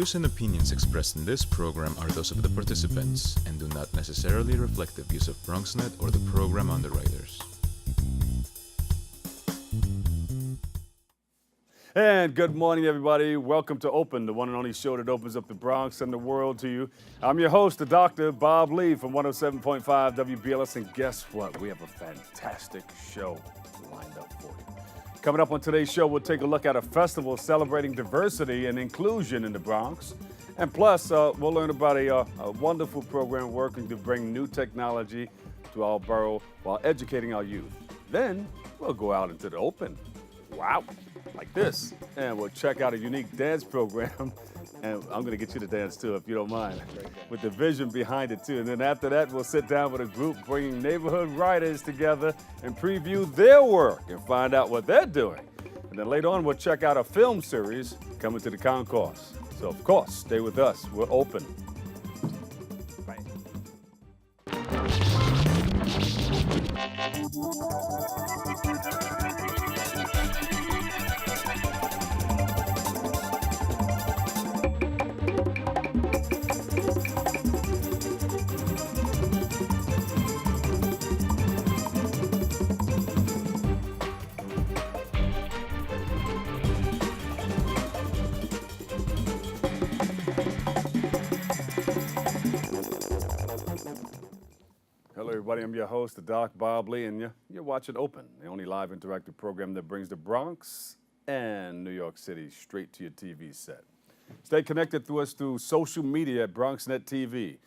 views and opinions expressed in this program are those of the participants and do not necessarily reflect the views of BronxNet or the program underwriters. And good morning, everybody. Welcome to Open, the one and only show that opens up the Bronx and the world to you. I'm your host, the Dr. Bob Lee from 107.5 WBLS, and guess what? We have a fantastic show lined up for you. Coming up on today's show, we'll take a look at a festival celebrating diversity and inclusion in the Bronx. And plus, we'll learn about a wonderful program working to bring new technology to our borough while educating our youth. Then we'll go out into the open. Wow. Like this, and we'll check out a unique dance program, and I'm going to get you to dance too, if you don't mind, with the vision behind it too. And then after that, we'll sit down with a group bringing neighborhood writers together and preview their work and find out what they're doing. And then later on, we'll check out a film series coming to the concourse. So of course, stay with us. We're open. Bye. Hello, everybody. I'm your host, the Doc Bob Lee, and you're watching Open, the only live interactive program that brings the Bronx and New York City straight to your TV set. Stay connected to us through social media at BronxNet TV.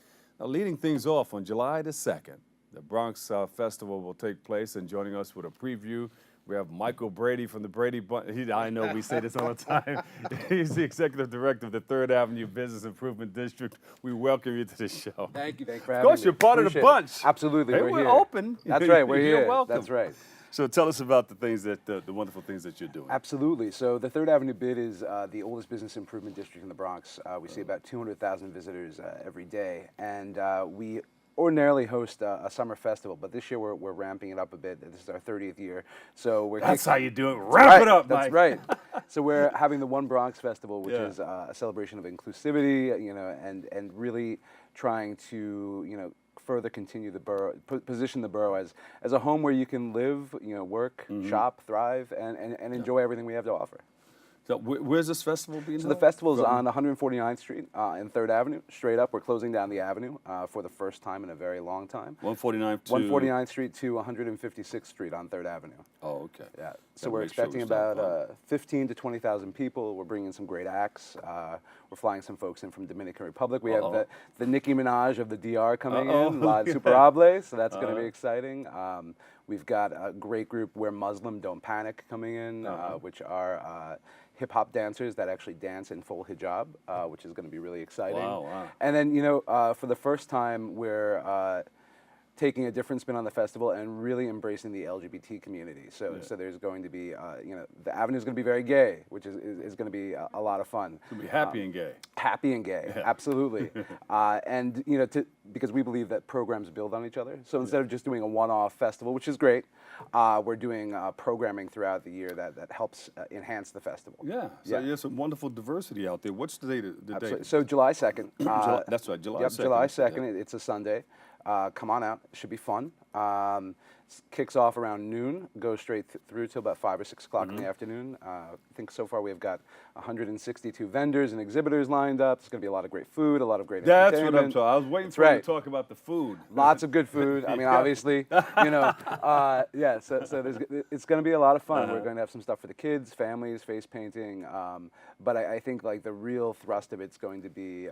Now, leading things off on July the 2nd, the Bronx Festival will take place, and joining us with a preview, we have Michael Brady from the Brady Bunch. I know we say this all the time. He's the executive director of the 3rd Avenue Business Improvement District. We welcome you to the show. Thank you. Thanks for having me. Of course, you're part of the bunch. Absolutely. Hey, we're here. Open. That's right. We're You're here. welcome. That's right. So tell us about the things that the wonderful things that you're doing. Absolutely. So the 3rd Avenue Bid is the oldest business improvement district in the Bronx. We see about 200,000 visitors every day, and we ordinarily host a summer festival, but this year we're ramping it up a bit. This is our 30th year, so we're. That's how you do it. Ramp it up, That's Mike. right. So we're having the One Bronx Festival, which is a celebration of inclusivity, and really trying to, further continue the borough, position the borough as a home where you can live, work, shop, thrive, and enjoy everything we have to offer. So where's this festival being So held? the festival is on 149th Street in 3rd Avenue, straight up. We're closing down the avenue for the first time in a very long time. 149th to 149th Street to 156th Street on 3rd Avenue. Oh, okay. Yeah. So we're expecting about 15 to 20,000 people. We're bringing some great acts. We're flying some folks in from Dominican Republic. We have the Nicki Minaj of the DR coming in, La Superable, so that's going to be exciting. We've got a great group, We're Muslim, Don't Panic, coming in, which are hip-hop dancers that actually dance in full hijab, which is going to be really exciting. Wow. And then, for the first time, we're taking a different spin on the festival and really embracing the LGBT community. So there's going to be, the avenue is going to be very gay, which is going to be a lot of fun. It's going to be happy and gay. Happy and gay, absolutely. And, because we believe that programs build on each other. So instead of just doing a one-off festival, which is great, we're doing programming throughout the year that helps enhance the festival. Yeah, so there's some wonderful diversity out there. What's the date? So July 2nd. That's right, July 2nd. Yep, July 2nd. It's a Sunday. Come on out. It should be fun. Kicks off around noon, goes straight through till about 5 or 6 o'clock in the afternoon. I think so far we've got 162 vendors and exhibitors lined up. There's going to be a lot of great food, a lot of great entertainment. That's what I'm talking. I was waiting for you to talk about the food. Lots of good food. I mean, obviously, So it's going to be a lot of fun. We're going to have some stuff for the kids, families, face painting. But I think like the real thrust of it's going to be,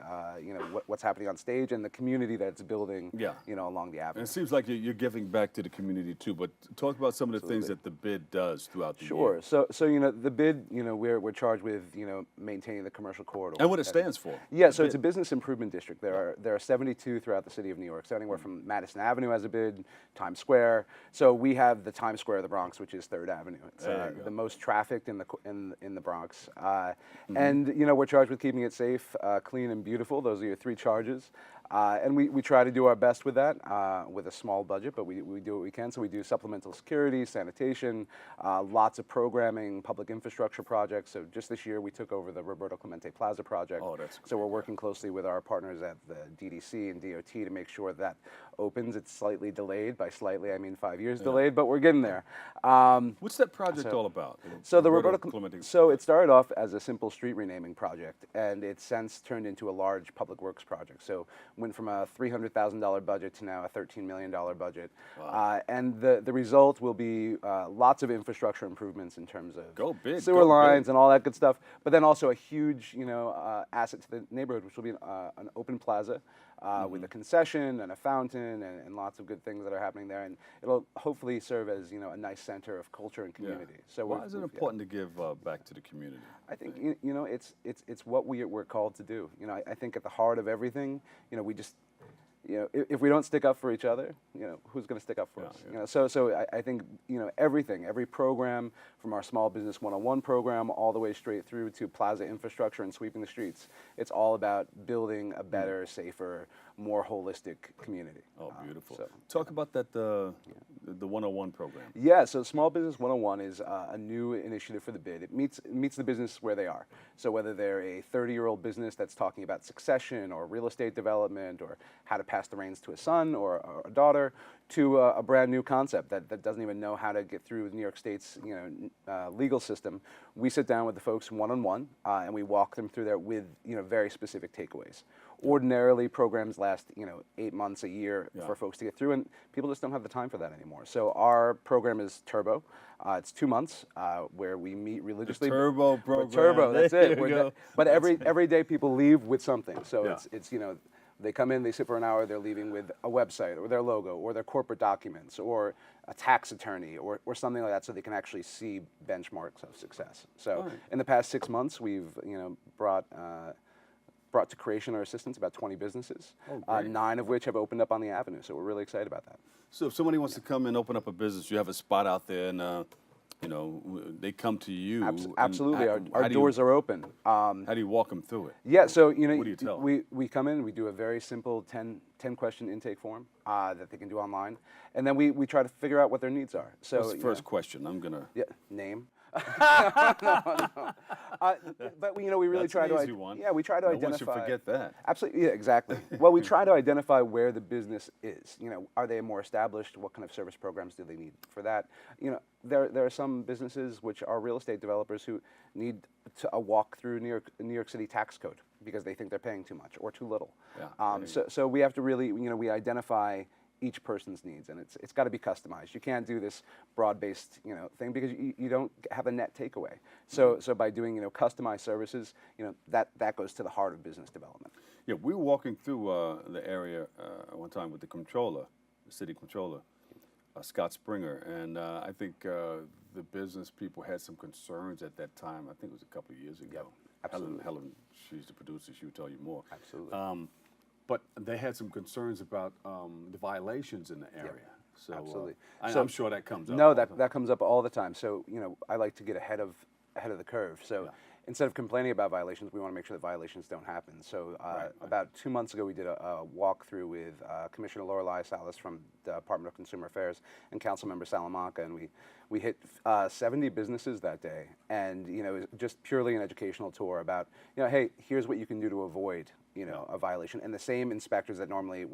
what's happening on stage and the community that it's building, along the avenue. And it seems like you're giving back to the community too. But talk about some of the things that the bid does throughout the year. Sure. So the bid, we're charged with, maintaining the commercial corridor. And what it stands for. Yeah. So it's a business improvement district. There are 72 throughout the city of New York. So anywhere from Madison Avenue as a bid, Times Square. So we have the Times Square of the Bronx, which is 3rd Avenue. It's the most trafficked in the Bronx. And we're charged with keeping it safe, clean, and beautiful. Those are your 3 charges. And we try to do our best with that with a small budget, but we do what we can. So we do supplemental security, sanitation, lots of programming, public infrastructure projects. So just this year we took over the Roberto Clemente Plaza project. Oh, that's great. So we're working closely with our partners at the DDC and DOT to make sure that opens. It's slightly delayed. By slightly, I mean 5 years delayed, but we're getting there. What's that project all about? So the Roberto Clemente. So it started off as a simple street renaming project, and it's since turned into a large public works project. So went from a $300,000 budget to now a $13 million budget. Wow. And the result will be lots of infrastructure improvements in terms of Go big, sewer go lines big. and all that good stuff. But then also a huge, asset to the neighborhood, which will be an open plaza with a concession and a fountain and lots of good things that are happening there. And it'll hopefully serve as a nice center of culture and community. So why is it important to give back to the community? I think it's what we're called to do. I think at the heart of everything, we just if we don't stick up for each other, who's going to stick up for us? Yeah. So I think everything, every program from our Small Business 101 program all the way straight through to plaza infrastructure and sweeping the streets, it's all about building a better, safer, more holistic community. Oh, beautiful. So, Talk about that the 101 program. Yeah, so Small Business 101 is a new initiative for the bid. It meets the business where they are. So whether they're a 30-year-old business that's talking about succession or real estate development or how to pass the reins to a son or a daughter, to a brand new concept that doesn't even know how to get through New York State's legal system, we sit down with the folks one-on-one and we walk them through there with very specific takeaways. Ordinarily, programs last 8 months, a year for folks to get through, and people just don't have the time for that anymore. So our program is Turbo. It's 2 months where we meet religiously. The Turbo program. Turbo, that's There it. you go. But every day people leave with something. So Yeah. it's they come in, they sit for an hour, they're leaving with a website or their logo or their corporate documents or a tax attorney or something like that, so they can actually see benchmarks of success. So in the past 6 months, we've brought to creation or assistance about 20 businesses, 9 of which have opened up on the avenue. So we're really excited about that. So if somebody wants to come and open up a business, you have a spot out there, and they come to you. Absolutely, and our doors are open. How do you walk them through it? Yeah, so What do you tell them? we come in, we do a very simple 10 question intake form that they can do online, and then we try to figure out what their needs are. So What's the first question? I'm gonna. Yeah, name. no. But we really That's try an to easy one. yeah, we try to No one should identify. forget that. Absolutely, yeah, exactly. Well, we try to identify where the business is. Are they more established? What kind of service programs do they need for that? There are some businesses which are real estate developers who need a walk through New York City tax code because they think they're paying too much or too little. Yeah. So we have to really, we identify each person's needs, and it's got to be customized. You can't do this broad-based, thing because you don't have a net takeaway. So by doing, customized services, that goes to the heart of business development. Yeah, we were walking through the area one time with the controller, the city controller, Scott Springer, and I think the business people had some concerns at that time. I think it was a couple of years ago. Yep, absolutely. Helen, she's the producer. She would tell you more. Absolutely. But they had some concerns about the violations in the area. So absolutely. I'm sure that comes up. No, that comes up all the time. So I like to get ahead of the curve. So instead of complaining about violations, we want to make sure that violations don't happen. So about 2 months ago, we did a walkthrough with Commissioner Lorelei Salas from the Department of Consumer Affairs and Councilmember Salamanca, and we hit 70 businesses that day, and it was just purely an educational tour about hey, here's what you can do to avoid a violation, and the same inspectors that normally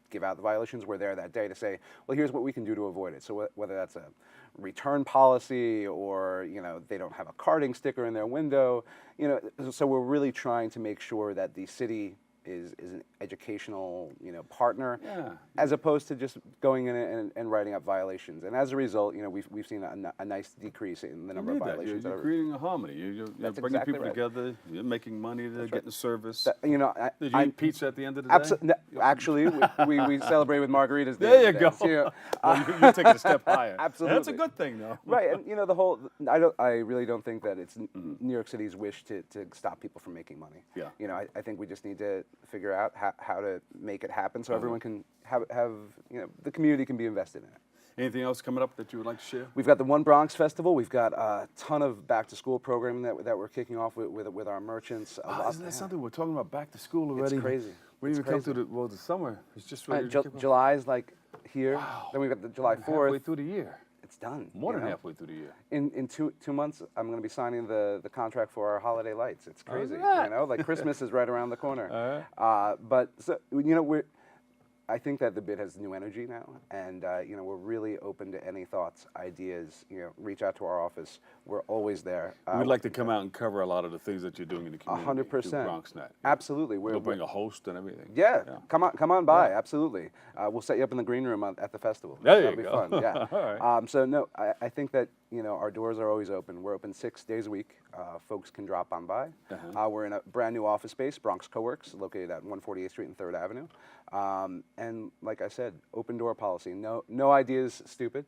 give out the violations were there that day to say, well, here's what we can do to avoid it. So whether that's a return policy or they don't have a carding sticker in their window, so we're really trying to make sure that the city is an educational partner, as opposed to just going in and writing up violations. And as a result, we've seen a nice decrease in the number of violations. You're creating a harmony. You're bringing exactly people right. together. You're making money. They're getting the service. Did Did you eat pizza at the end of the day? Actually, we celebrate with margaritas. There you go. Well, You're taking a step higher. Absolutely. That's a good thing, though. Right, and the whole. I really don't think that it's New York City's wish to stop people from making money. Yeah. I think we just need to figure out how to make it happen so everyone can have the community can be invested in it. Anything else coming up that you would like to share? We've got the One Bronx Festival. We've got a ton of back-to-school programming that we're kicking off with our merchants. Isn't that something? We're talking about back to school already. It's crazy. We didn't even come through the summer. It's just ready to kick off. July's like here. Wow. Then we've got the July 4th. Halfway through the year. It's done. More than halfway through the year. In two months, I'm going to be signing the contract for our holiday lights. It's crazy. Like Christmas is right around the corner. But so, I think that the bid has new energy now, and we're really open to any thoughts, ideas. Reach out to our office. We're always there. We'd like to come out and cover a lot of the things that you're doing in the community. 100%. through BronxNet. Absolutely. We'll bring a host and everything. Yeah. Come on by. Absolutely. We'll set you up in the green room at the festival. There That'll you be go. fun. Yeah. All right. So no, I think that our doors are always open. We're open 6 days a week. Folks can drop on by. We're in a brand new office space, Bronx Coworks, located at 148th Street and 3rd Avenue. And like I said, open door policy. No ideas stupid.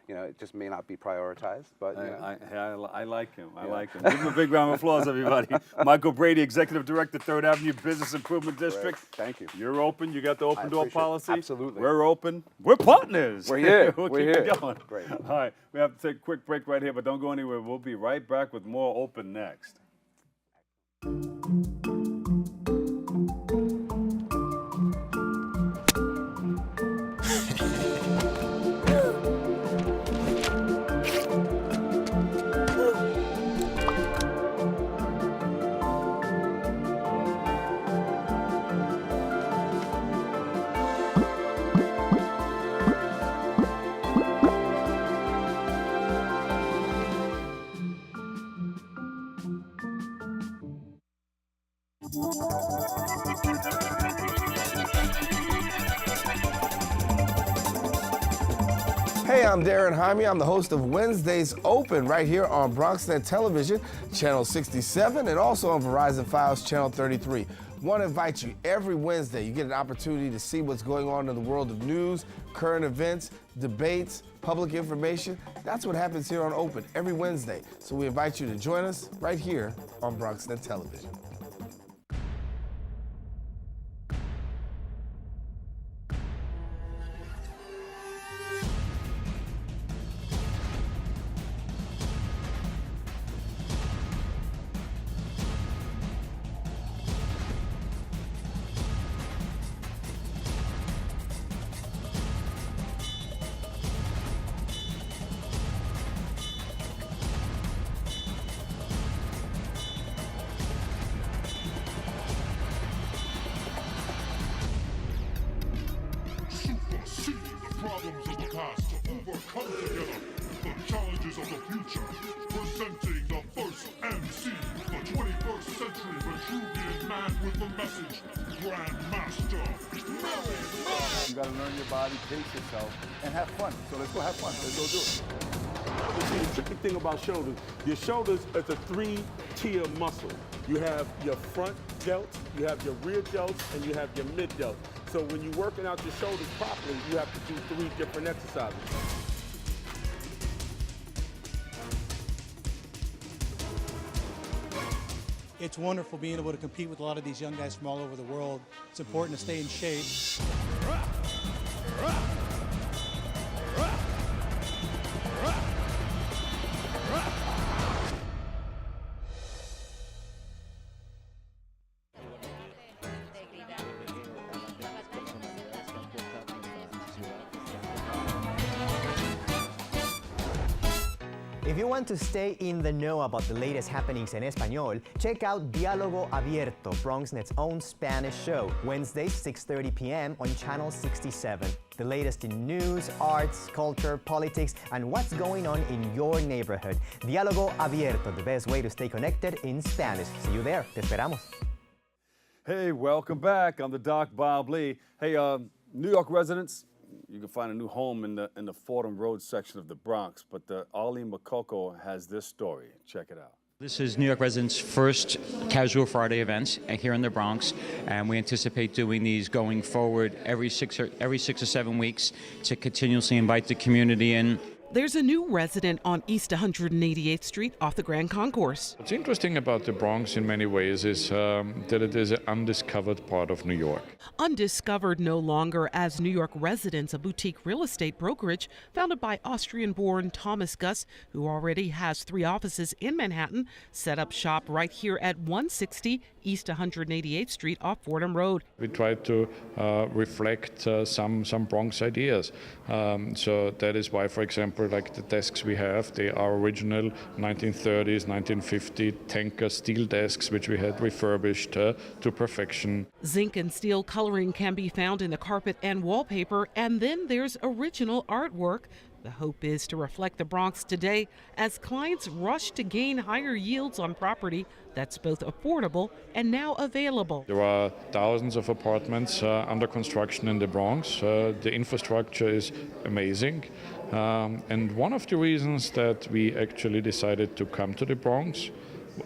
It just may not be prioritized. But I like him. I like him. Give him a big round of applause, everybody. Michael Brady, Executive Director, 3rd Avenue Business Improvement District. Great. Thank you. You're open. You got the open door policy. Absolutely. We're open. We're partners. We're here. We'll We're keep here. it going. Great. All right. We have to take a quick break right here, but don't go anywhere. We'll be right back with more Open next. Hey, I'm Darren Jaime. I'm the host of Wednesdays Open right here on BronxNet Television, Channel 67, and also on Verizon Files, Channel 33. Want to invite you every Wednesday. You get an opportunity to see what's going on in the world of news, current events, debates, public information. That's what happens here on Open every Wednesday. So we invite you to join us right here on BronxNet Television. Supersede the problems of the past to overcome together the challenges of the future. Presenting the first MC, the 21st century Vitruvian man with the message, Grandmaster Melon. You got to learn your body, pace yourself, and have fun. So let's go have fun. Let's go do it. The tricky thing about shoulders, your shoulders is a 3-tier muscle. You have your front delts, you have your rear delts, and you have your mid delts. So when you're working out your shoulders properly, you have to do 3 different exercises. It's wonderful being able to compete with a lot of these young guys from all over the world. It's important to stay in shape. If you want to stay in the know about the latest happenings en español, check out Diálogo Abierto, BronxNet's own Spanish show, Wednesdays, 6:30 p.m. on Channel 67. The latest in news, arts, culture, politics, and what's going on in your neighborhood. Diálogo Abierto, the best way to stay connected in Spanish. See you there. Te esperamos. Hey, welcome back. I'm the Doc Bob Lee. Hey, New York residents, you can find a new home in the Fordham Road section of the Bronx, but Arlene Makoko has this story. Check it out. This is New York residents' first Casual Friday event here in the Bronx, and we anticipate doing these going forward every 6 or 7 weeks to continuously invite the community in. There's a new resident on East 188th Street off the Grand Concourse. What's interesting about the Bronx in many ways is that it is an undiscovered part of New York. Undiscovered no longer, as New York Residence, a boutique real estate brokerage founded by Austrian-born Thomas Guss, who already has 3 offices in Manhattan, set up shop right here at 160 East 188th Street off Fordham Road. We try to reflect some Bronx ideas. So that is why, for example, like the desks we have, they are original 1930s, 1950 tanker steel desks, which we had refurbished to perfection. Zinc and steel coloring can be found in the carpet and wallpaper, and then there's original artwork. The hope is to reflect the Bronx today as clients rush to gain higher yields on property that's both affordable and now available. There are thousands of apartments under construction in the Bronx. The infrastructure is amazing. And one of the reasons that we actually decided to come to the Bronx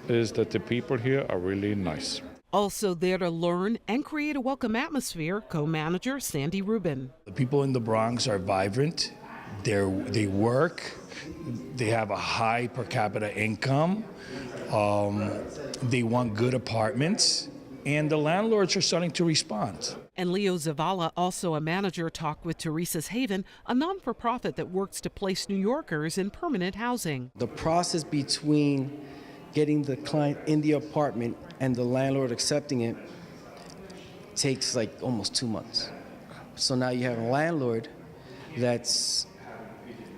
is that the people here are really nice. Also there to learn and create a welcome atmosphere, co-manager Sandy Rubin. The people in the Bronx are vibrant. They work. They have a high per capita income. They want good apartments. And the landlords are starting to respond. And Leo Zavala, also a manager, talked with Teresa's Haven, a non-for-profit that works to place New Yorkers in permanent housing. The process between getting the client in the apartment and the landlord accepting it takes like almost 2 months. So now you have a landlord that's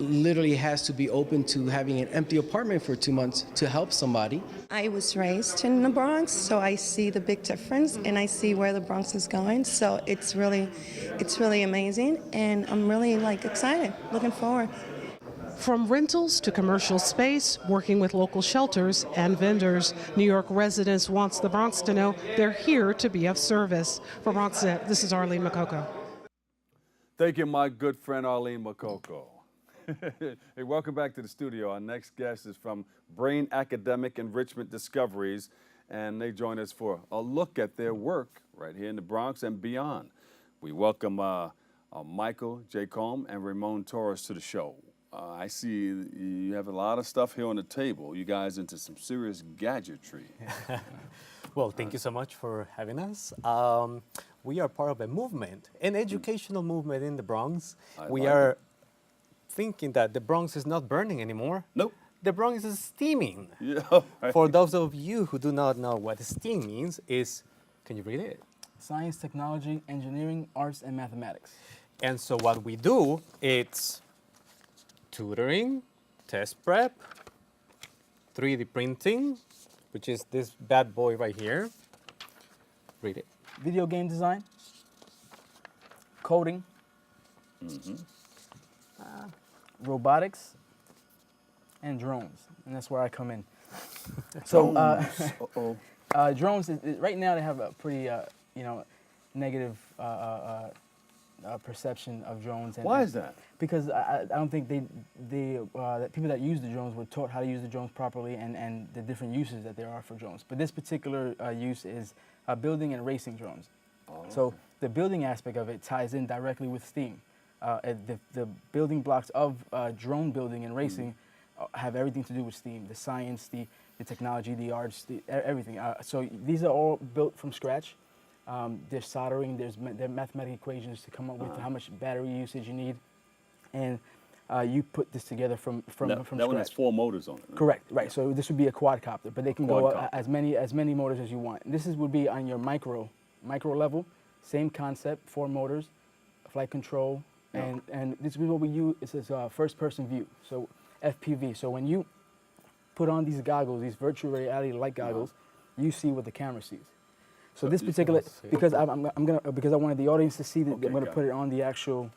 literally has to be open to having an empty apartment for 2 months to help somebody. I was raised in the Bronx, so I see the big difference and I see where the Bronx is going. So it's really amazing, and I'm really excited, looking forward. From rentals to commercial space, working with local shelters and vendors, New York Residence wants the Bronx to know they're here to be of service. For BronxNet, this is Arlene Makoko. Thank you, my good friend Arlene Makoko. Hey, welcome back to the studio. Our next guest is from Brain Academic Enrichment Discoveries, and they join us for a look at their work right here in the Bronx and beyond. We welcome Michael J. Combe and Ramon Torres to the show. I see you have a lot of stuff here on the table. You guys into some serious gadgetry. Well, thank you so much for having us. We are part of a movement, an educational movement in the Bronx. We are thinking that the Bronx is not burning anymore. Nope. The Bronx is steaming. Yeah. For those of you who do not know what steam means, can you read it? Science, technology, engineering, arts, and mathematics. And so what we do, it's tutoring, test prep, 3D printing, which is this bad boy right here. Read it. Video game design, coding, robotics, and drones. And that's where I come in. So drones, right now they have a pretty negative perception of drones. And, why is that? Because I don't think that people that use the drones were taught how to use the drones properly and the different uses that there are for drones. But this particular use is building and racing drones. Oh. So the building aspect of it ties in directly with STEAM. The building blocks of drone building and racing have everything to do with STEAM, the science, the technology, the arts, everything. So these are all built from scratch. There's soldering, there are mathematical equations to come up with how much battery usage you need. And you put this together from scratch. That one has 4 motors on it. Right? Correct, right. So this would be a quadcopter, but they can go as many motors as you want. This would be on your micro level, same concept, 4 motors, flight control, and this is what we use. It's a first-person view, so FPV. So when you put on these goggles, these virtual reality light goggles, you see what the camera sees. So this particular, because I wanted the audience to see that, I'm gonna put it on the actual.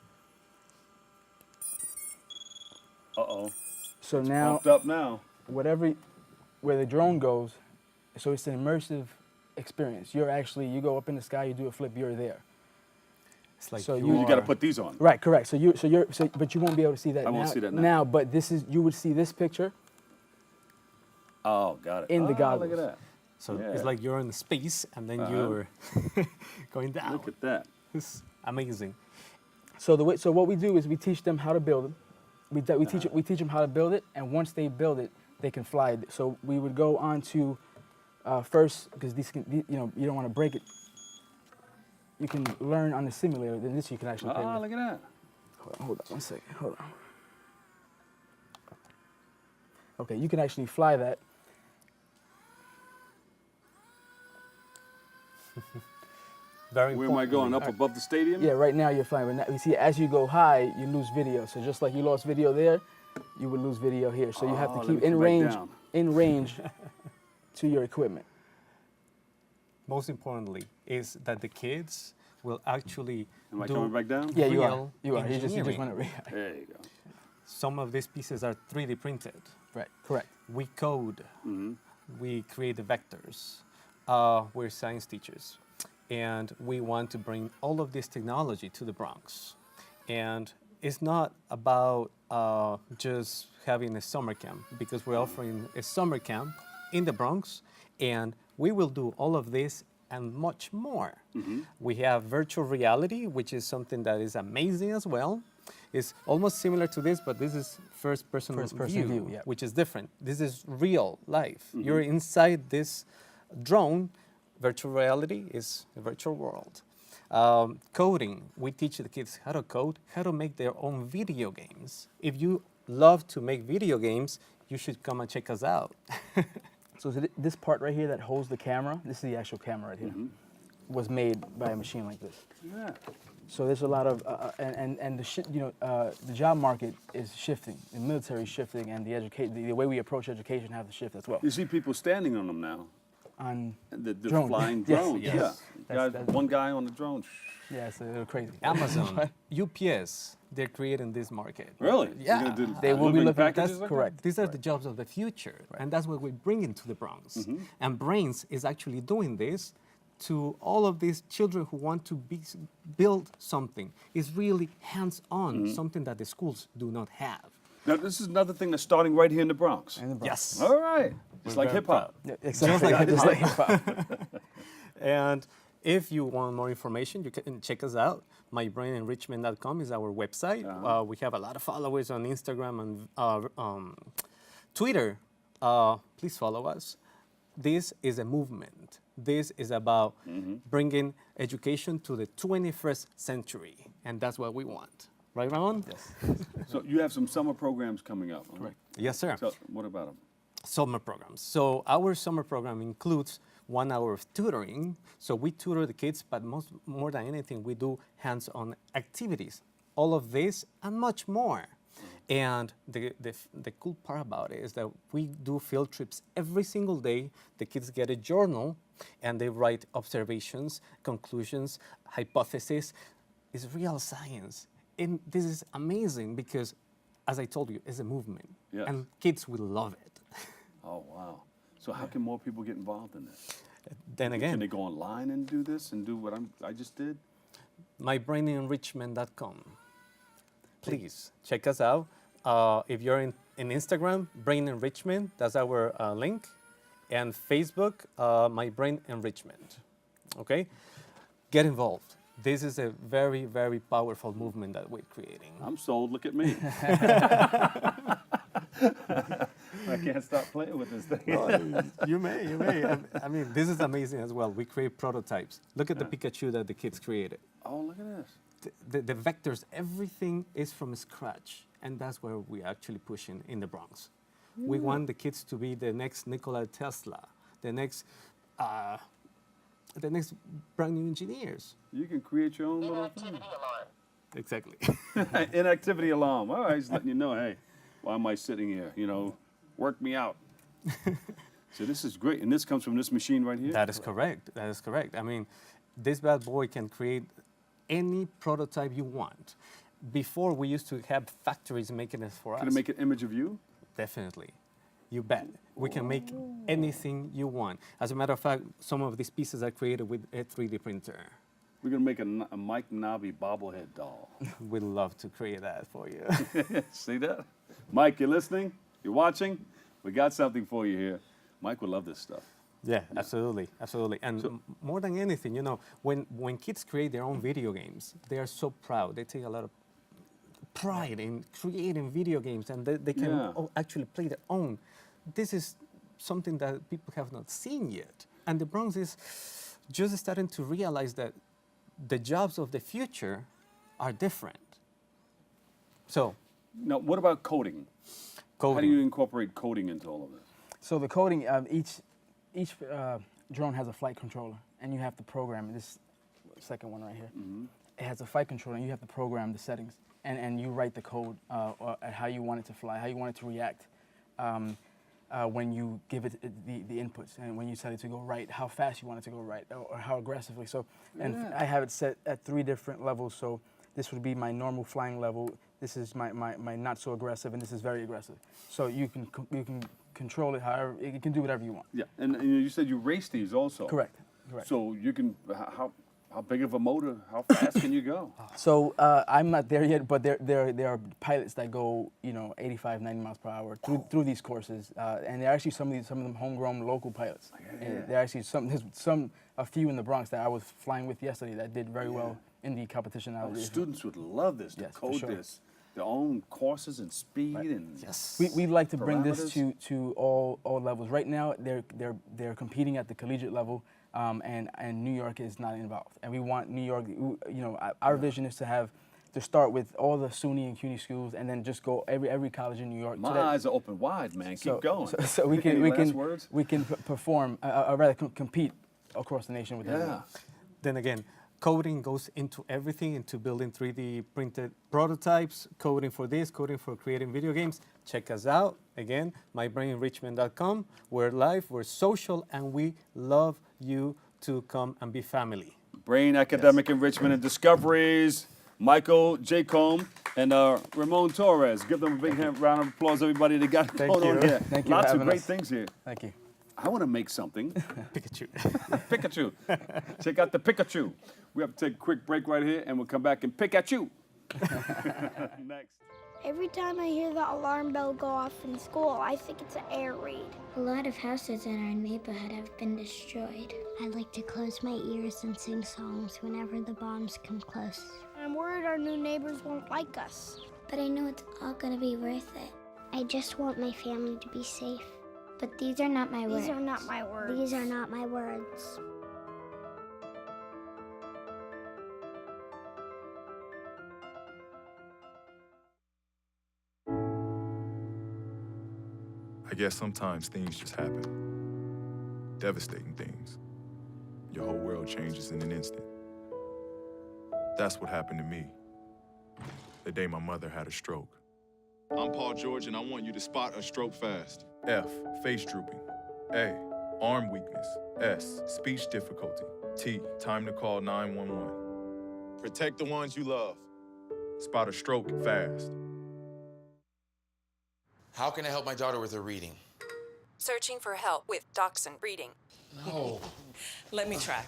So it's now, pumped up now. Where the drone goes, so it's an immersive experience. You go up in the sky, you do a flip, you're there. It's like so you got to put these on. Right, correct. But you won't be able to see that. I won't see that now. But you would see this picture. Oh, got it. In the goggles. Look at that. So it's like you're in the space and then you're going down. Look at that. It's amazing. So what we do is we teach them how to build them, we teach them how to build it, and once they build it, they can fly it. So we would go on to first, because you don't want to break it. You can learn on the simulator. Then this you can actually play with. Look at that. Hold on 1 second. Hold on. Okay, you can actually fly that. Very Where am I going? Up above the stadium? Yeah, right now you're flying. But now, you see, as you go high, you lose video. So just like you lost video there, you would lose video here. So you have to let keep me come back in range to your equipment. Most importantly is that the kids will actually Am I do coming back down? Yeah, you are. real You are. You just engineering. want to react. There you go. Some of these pieces are 3D printed. Right, correct. We code. We create the vectors. We're science teachers. And we want to bring all of this technology to the Bronx. And it's not about just having a summer camp, because we're offering a summer camp in the Bronx, and we will do all of this and much more. We have virtual reality, which is something that is amazing as well. It's almost similar to this, but this is first-person view, yeah. which is different. This is real life. You're inside this drone. Virtual reality is a virtual world. Coding, we teach the kids how to code, how to make their own video games. If you love to make video games, you should come and check us out. So this part right here that holds the camera, this is the actual camera right here, was made by a machine like this. Yeah. So there's a lot of, and the job market is shifting, the military is shifting, and the way we approach education have to shift as well. You see people standing on them now. On the drone. flying Yes, drones. yes. Yeah. One guy on the drone. Yeah, it's a little crazy. Amazon, UPS, they're creating this market. Really? Yeah. They will be looking at packages that. like Correct. These are the jobs of the future, and that's what we bring into the Bronx. And Brains is actually doing this to all of these children who want to build something. It's really hands-on, something that the schools do not have. Now, this is another thing that's starting right here in the Bronx. Yes. All right. It's like very hip-hop. Yeah, exactly. Just like hip-hop. And if you want more information, you can check us out. MyBrainEnrichment.com is our website. We have a lot of followers on Instagram and Twitter. Please follow us. This is a movement. This is about bringing education to the 21st century, and that's what we want. Right, Ramon? Yes. So you have some summer programs coming up. Right? Yes, sir. So what about them? Summer programs. So our summer program includes 1 hour of tutoring. So we tutor the kids, but more than anything, we do hands-on activities. All of this and much more. And the cool part about it is that we do field trips every single day. The kids get a journal, and they write observations, conclusions, hypotheses. It's real science. And this is amazing because, as I told you, it's a movement. Yes. And kids will love it. Oh, wow. So how can more people get involved in this? Then again, Can they go online and do this and do what I just did? mybraininenrichment.com. Please check us out. If you're in Instagram, Brain Enrichment, that's our link. And Facebook, My Brain Enrichment. Okay? Get involved. This is a very, very powerful movement that we're creating. I'm sold. Look at me. I can't stop playing with this thing. You may. I mean, this is amazing as well. We create prototypes. Look at the Pikachu that the kids created. Oh, look at this. The vectors, everything is from scratch. And that's where we're actually pushing in the Bronx. We want the kids to be the next Nikola Tesla, the next brand new engineers. You can create your own little thing. Exactly. Inactivity alarm. All right, just letting you know, hey, why am I sitting here? You know, work me out. So this is great. And this comes from this machine right here? That is correct. That is correct. I mean, this bad boy can create any prototype you want. Before, we used to have factories making it for us. Can it make an image of you? Definitely. You bet. We can make anything you want. As a matter of fact, some of these pieces are created with a 3D printer. We're going to make a Mike Nobby bobblehead doll. We'd love to create that for you. See that? Mike, you're listening? You're watching? We got something for you here. Mike would love this stuff. Yeah, absolutely, absolutely. And more than anything, you know, when kids create their own video games, they are so proud. They take a lot of pride in creating video games, and they can actually play their own. This is something that people have not seen yet. And the Bronx is just starting to realize that the jobs of the future are different. So, now what about coding? How do you incorporate coding into all of this? So the coding, each drone has a flight controller, and you have to program it. This second one right here. It has a flight controller, and you have to program the settings, and you write the code at how you want it to fly, how you want it to react. When you give it the inputs, and when you set it to go right, how fast you want it to go right, or how aggressively. So, and I have it set at 3 different levels. So this would be my normal flying level. This is my not so aggressive, and this is very aggressive. So you can control it however, you can do whatever you want. Yeah, and you said you race these also. Correct. So you can, how big of a motor, how fast can you go? So I'm not there yet, but there are pilots that go 85, 90 miles per hour through these courses, and they're actually some of them homegrown local pilots. And there are actually a few in the Bronx that I was flying with yesterday that did very well in the competition. Students would love this, to code this, their own courses and speed and we like to bring this to all levels. Right now they're competing at the collegiate level. And New York is not involved, and we want New York. Our vision is to start with all the SUNY and CUNY schools, and then just go every college in New York. My eyes are open wide, man. Keep going. So we can perform, or rather compete across the nation with everyone. Then again, coding goes into everything, into building 3D printed prototypes, coding for this, coding for creating video games. Check us out. Again, mybraininrichment.com. We're live, we're social, and we love you to come and be family. Brain Academic Enrichment and Discoveries, Michael Jacomb and Ramon Torres. Give them a big round of applause, everybody. They got it going on here. Thank you. Lots of great things here. Thank you. I want to make something. Pikachu. Pikachu. Check out the Pikachu. We have to take a quick break right here, and we'll come back and pick at you. Next. Every time I hear the alarm bell go off in school, I think it's an air raid. A lot of houses in our neighborhood have been destroyed. I like to close my ears and sing songs whenever the bombs come close. I'm worried our new neighbors won't like us. But I know it's all gonna be worth it. I just want my family to be safe. But these are not my words. These are not my words. These are not my words. I guess sometimes things just happen. Devastating things. Your whole world changes in an instant. That's what happened to me the day my mother had a stroke. I'm Paul George, and I want you to spot a stroke fast. F, face drooping. A, arm weakness. S, speech difficulty. T, time to call 911. Protect the ones you love. Spot a stroke fast. How can I help my daughter with her reading? Searching for help with Dachshund Reading. No. Let me try.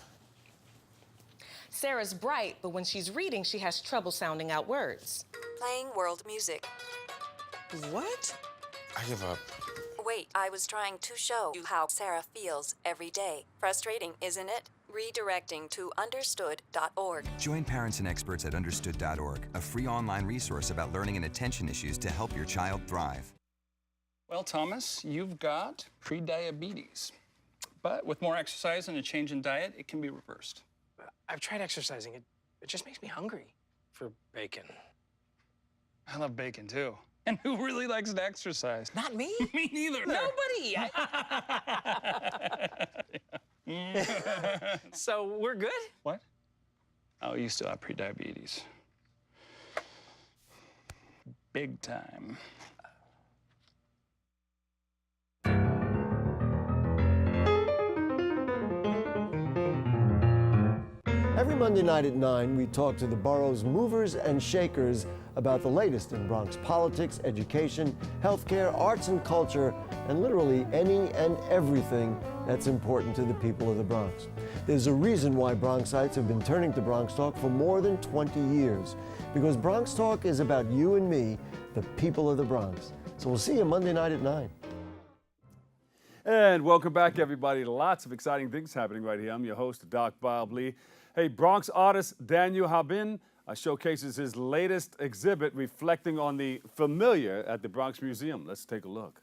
Sarah's bright, but when she's reading, she has trouble sounding out words. Playing world music. What? I give up. Wait, I was trying to show you how Sarah feels every day. Frustrating, isn't it? Redirecting to understood.org. Join parents and experts at understood.org, a free online resource about learning and attention issues to help your child thrive. Well, Thomas, you've got prediabetes. But with more exercise and a change in diet, it can be reversed. I've tried exercising. It just makes me hungry for bacon. I love bacon, too. And who really likes to exercise? Not me. Me neither. Nobody. So we're good? What? Oh, you still have prediabetes. Big time. Every Monday night at 9, we talk to the borough's movers and shakers about the latest in Bronx politics, education, healthcare, arts and culture, and literally any and everything that's important to the people of the Bronx. There's a reason why Bronxites have been turning to Bronx Talk for more than 20 years, because Bronx Talk is about you and me, the people of the Bronx. So we'll see you Monday night at 9. And welcome back, everybody. Lots of exciting things happening right here. I'm your host, Doc Bob Lee. Hey, Bronx artist Daniel Habin showcases his latest exhibit reflecting on the familiar at the Bronx Museum. Let's take a look.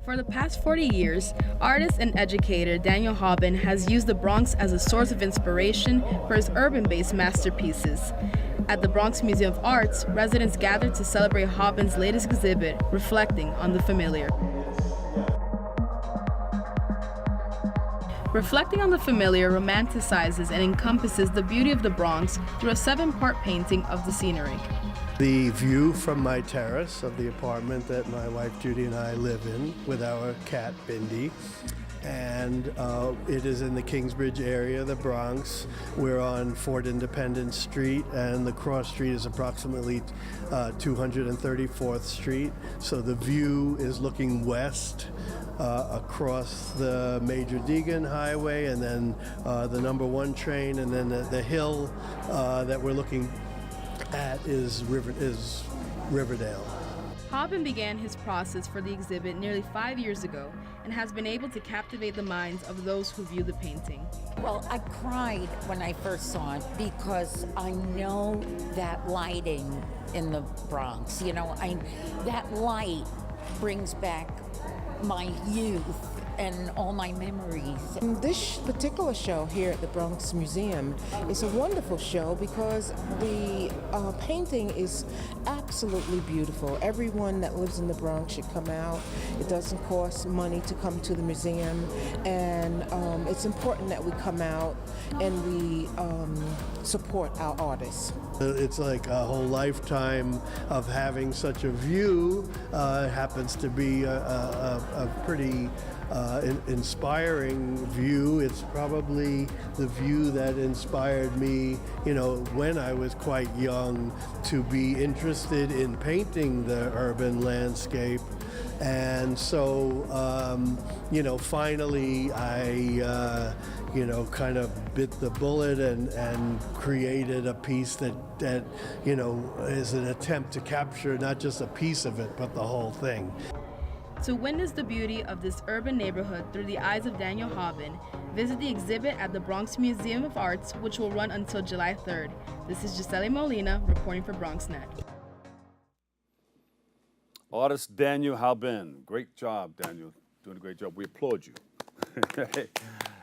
For the past 40 years, artist and educator Daniel Hobbin has used the Bronx as a source of inspiration for his urban-based masterpieces. At the Bronx Museum of Arts, residents gathered to celebrate Hobbin's latest exhibit, reflecting on the familiar. Reflecting on the Familiar romanticizes and encompasses the beauty of the Bronx through a 7-part painting of the scenery. The view from my terrace of the apartment that my wife Judy and I live in with our cat Bindi. And it is in the Kingsbridge area, the Bronx. We're on Fort Independence Street, and the cross street is approximately 234th Street. So the view is looking west across the Major Deegan Highway, and then the number 1 train, and then the hill that we're looking at is Riverdale. Hobbin began his process for the exhibit nearly 5 years ago and has been able to captivate the minds of those who view the painting. Well, I cried when I first saw it because I know that lighting in the Bronx. You know, that light brings back my youth and all my memories. This particular show here at the Bronx Museum is a wonderful show because the painting is absolutely beautiful. Everyone that lives in the Bronx should come out. It doesn't cost money to come to the museum, and it's important that we come out and we support our artists. It's like a whole lifetime of having such a view. It happens to be a pretty inspiring view. It's probably the view that inspired me, you know, when I was quite young to be interested in painting the urban landscape. And so, you know, finally I, you know, kind of bit the bullet and created a piece that, you know, is an attempt to capture not just a piece of it, but the whole thing. To witness the beauty of this urban neighborhood through the eyes of Daniel Hobbin, visit the exhibit at the Bronx Museum of Arts, which will run until July 3rd. This is Gisele Molina reporting for BronxNet. Artist Daniel Hobbin. Great job, Daniel. Doing a great job. We applaud you.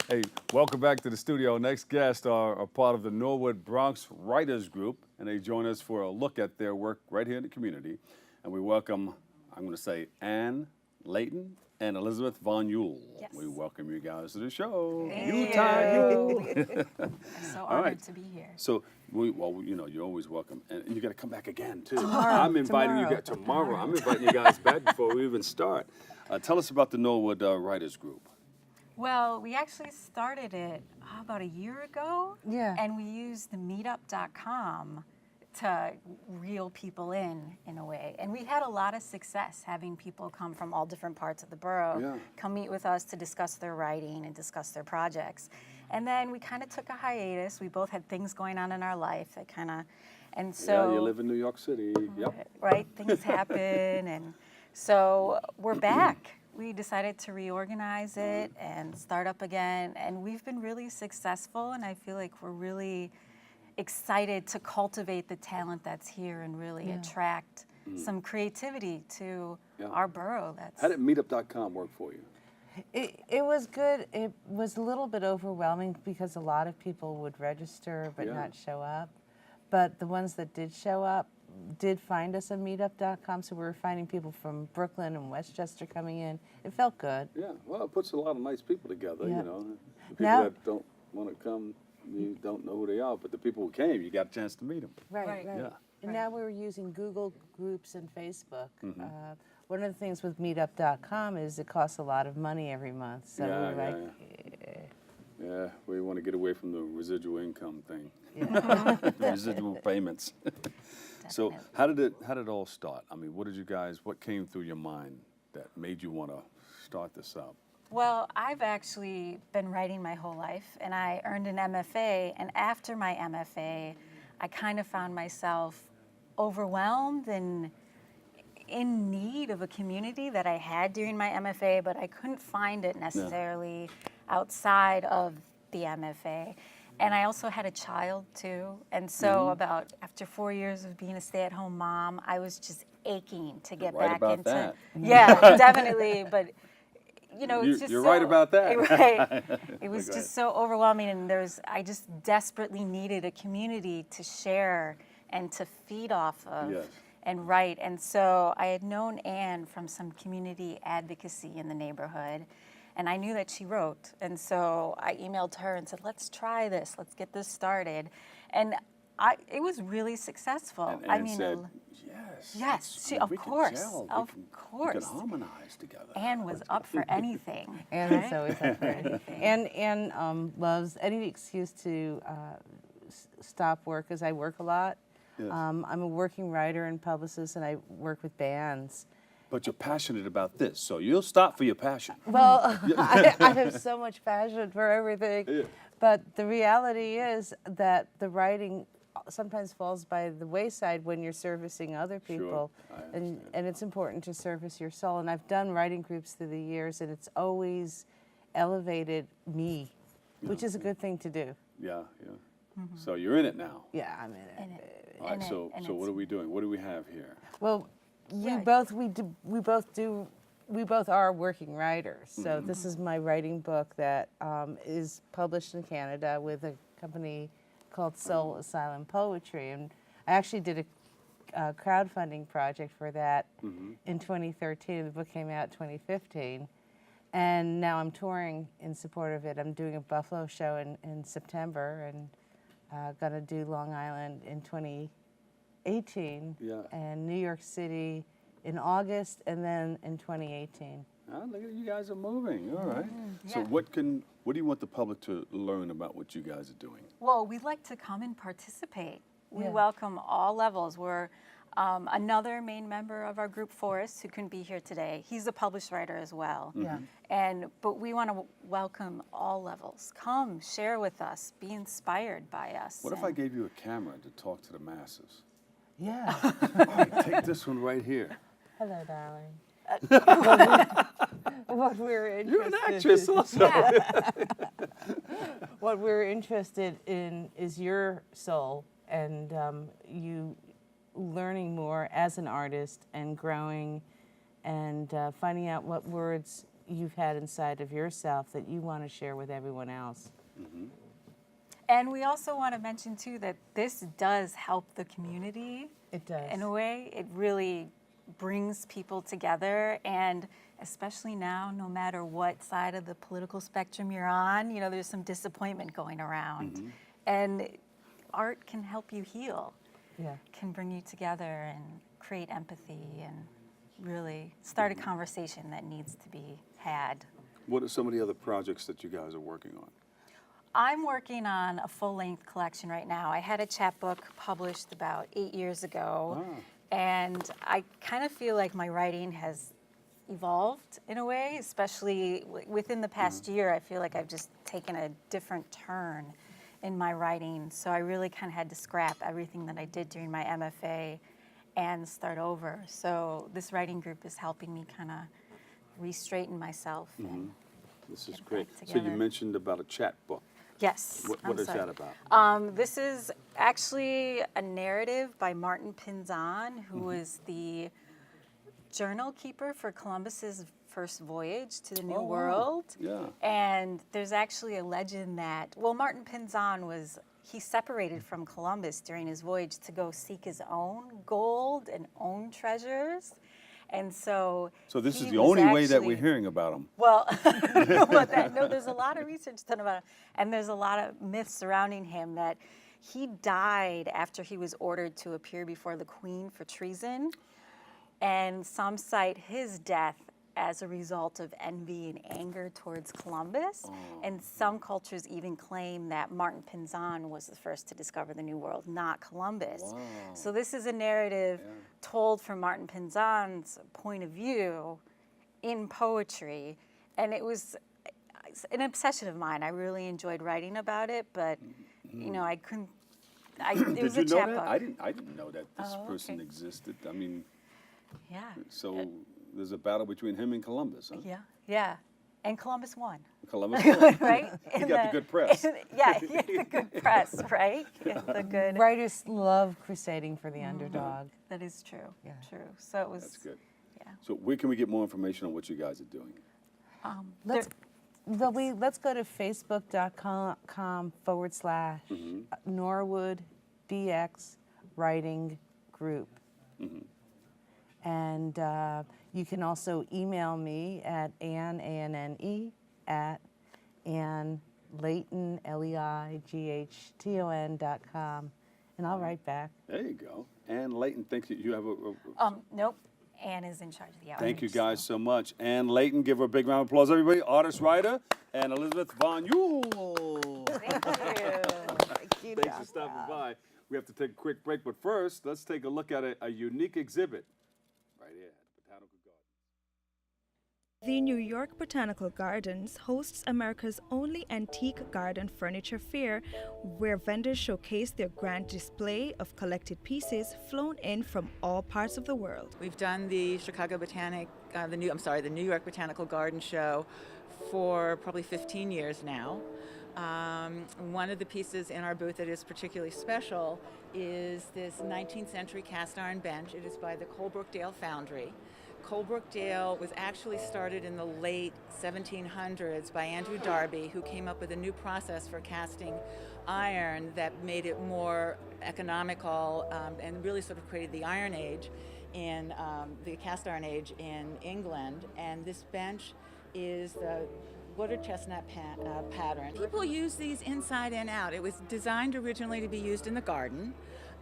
Hey, welcome back to the studio. Next guests are part of the Norwood Bronx Writers Group, and they join us for a look at their work right here in the community. And we welcome, I'm going to say, Ann Layton and Elizabeth Von Yule. Yes. We welcome you guys to the show. Thank you. I'm so honored to be here. So, well, you know, you're always welcome. And you got to come back again, too. Tomorrow. I'm inviting you guys tomorrow. I'm inviting you guys back before we even start. Tell us about the Norwood Writers Group. Well, we actually started it about a year ago. Yeah. And we used the meetup.com to reel people in a way. And we had a lot of success having people come from all different parts of the borough, come meet with us to discuss their writing and discuss their projects. And then we kind of took a hiatus. We both had things going on in our life that kind of, and so. Yeah, you live in New York City, yep. Right, things happen, and so we're back. We decided to reorganize it and start up again, and we've been really successful, and I feel like we're really excited to cultivate the talent that's here and really attract some creativity to our borough. How did meetup.com work for you? It was good. It was a little bit overwhelming because a lot of people would register but not show up. But the ones that did show up did find us on meetup.com, so we were finding people from Brooklyn and Westchester coming in. It felt good. Yeah, well, it puts a lot of nice people together, you know. The people Now, that don't want to come, you don't know who they are, but the people who came, you got a chance to meet them. Right. Yeah. And now we're using Google Groups and Facebook. One of the things with meetup.com is it costs a lot of money every month. So we're like, yeah, we want to get away from the residual income thing. Residual payments. So how did it all start? I mean, what came through your mind that made you want to start this up? Well, I've actually been writing my whole life, and I earned an MFA, and after my MFA, I kind of found myself overwhelmed and in need of a community that I had during my MFA, but I couldn't find it necessarily outside of the MFA. And I also had a child too. And so about after 4 years of being a stay-at-home mom, I was just aching to get right back about into that. Yeah, definitely. But you know, it's just You're so, right about that. Right. It was Go just ahead. so overwhelming, and I just desperately needed a community to share and to feed off of. Yes. And write. And so I had known Anne from some community advocacy in the neighborhood, and I knew that she wrote. And so I emailed her and said, let's try this, let's get this started. And it was really successful. And I Anne mean, said, yes. yes, we of can course, gel, of we course. can harmonize together. Anne was up for anything. Anne is always up for anything. Anne loves any excuse to stop work, because I work a lot. Yes. I'm a working writer and publicist, and I work with bands. But you're passionate about this, so you'll stop for your passion. Well, I have so much passion for everything. Yeah. But the reality is that the writing sometimes falls by the wayside when you're servicing other people. Sure. And it's important to service your soul. And I've done writing groups through the years, and it's always elevated me, which is a good thing to do. Yeah, yeah. So you're in it now. Yeah, I'm in it. All right, so what are we doing? What do we have here? Well, we both are working writers. So this is my writing book that is published in Canada with a company called Soul Asylum Poetry, and I actually did a crowdfunding project for that in 2013. The book came out in 2015, and now I'm touring in support of it. I'm doing a Buffalo show in September, and gonna do Long Island in 2018, and New York City in August, and then in 2018. Oh, look at you guys are moving. All right. So Yeah. what do you want the public to learn about what you guys are doing? Well, we'd like to come and participate. We Yeah. welcome all levels. We're another main member of our group, Forrest, who couldn't be here today. He's a published writer as well. Yeah. But we want to welcome all levels. Come, share with us, be inspired by us. What if I gave you a camera to talk to the masses? Yeah. All right, take this one right here. Hello, darling. What we're interested You're an actress also. What we're interested in is your soul, and you learning more as an artist and growing, and finding out what words you've had inside of yourself that you want to share with everyone else. And we also want to mention too that this does help the community. It does. In a way, it really brings people together, and especially now, no matter what side of the political spectrum you're on, you know, there's some disappointment going around. And art can help you heal. Yeah. Can bring you together and create empathy and really start a conversation that needs to be had. What are some of the other projects that you guys are working on? I'm working on a full-length collection right now. I had a chapbook published about 8 years ago, and I kind of feel like my writing has evolved in a way, especially within the past year. I feel like I've just taken a different turn in my writing, so I really kind of had to scrap everything that I did during my MFA and start over. So this writing group is helping me kind of re-straighten myself. And This is get great. back So you together. mentioned about a chat book. Yes. What is that about? This is actually a narrative by Martin Pinzon, who is the journal keeper for Columbus's first voyage to the New World. Yeah. And there's actually a legend that, well, Martin Pinzon he separated from Columbus during his voyage to go seek his own gold and own treasures. And so this he is the was only way that actually- we're hearing about them. Well, I don't know about that. No, there's a lot of research done about him, and there's a lot of myths surrounding him that he died after he was ordered to appear before the Queen for treason, and some cite his death as a result of envy and anger towards Columbus, and some cultures even claim that Martin Pinzon was the first to discover the New World, not Columbus. Wow. So this is a narrative told from Martin Pinzon's point of view in poetry, and it was an obsession of mine. I really enjoyed writing about it, but you know, I couldn't. It was Did a you know that? chapbook. I didn't know that this person existed. I mean, Yeah. so there's a battle between him and Columbus, huh? Yeah. And Columbus won. Columbus won. Right? He got the good press. Yeah, he got the good press, right? The good. Writers love crusading for the underdog. That is true. Yeah. True. So it was. That's good. Yeah. So where can we get more information on what you guys are doing? Let's go to facebook.com/Norwood DX Writing Group. And you can also email me at Anne, A-N-N-E, at Anne Leighton, LEIGHTON.com, and I'll write back. There you go. Anne Leighton thinks that you have a Nope. Anne is in charge of the outreach. Thank you guys so much. Anne Leighton, give her a big round of applause, everybody. Artist, writer, and Elizabeth Von Yule. Thank you. Thanks for stopping by. We have to take a quick break, but first, let's take a look at a unique exhibit right here at the Botanical Gardens. The New York Botanical Gardens hosts America's only antique garden furniture fair, where vendors showcase their grand display of collected pieces flown in from all parts of the world. We've done the the New York Botanical Garden Show for probably 15 years now. One of the pieces in our booth that is particularly special is this 19th century cast iron bench. It is by the Colebrookdale Foundry. Colebrookdale was actually started in the late 1700s by Andrew Darby, who came up with a new process for casting iron that made it more economical and really sort of created the Iron Age in the cast iron age in England. And this bench is the water chestnut pattern. People use these inside and out. It was designed originally to be used in the garden.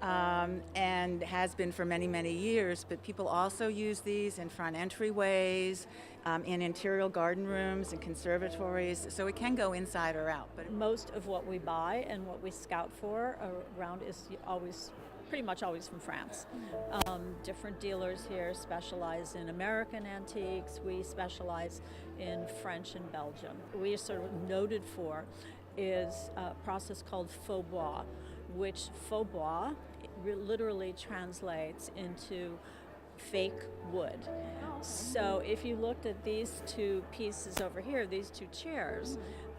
And has been for many, many years, but people also use these in front entryways, in interior garden rooms and conservatories, so it can go inside or out. But most of what we buy and what we scout for around is pretty much always from France. Different dealers here specialize in American antiques. We specialize in French and Belgium. We are sort of noted for is a process called faux bois, which faux bois literally translates into fake wood. So if you looked at these two pieces over here, these two chairs,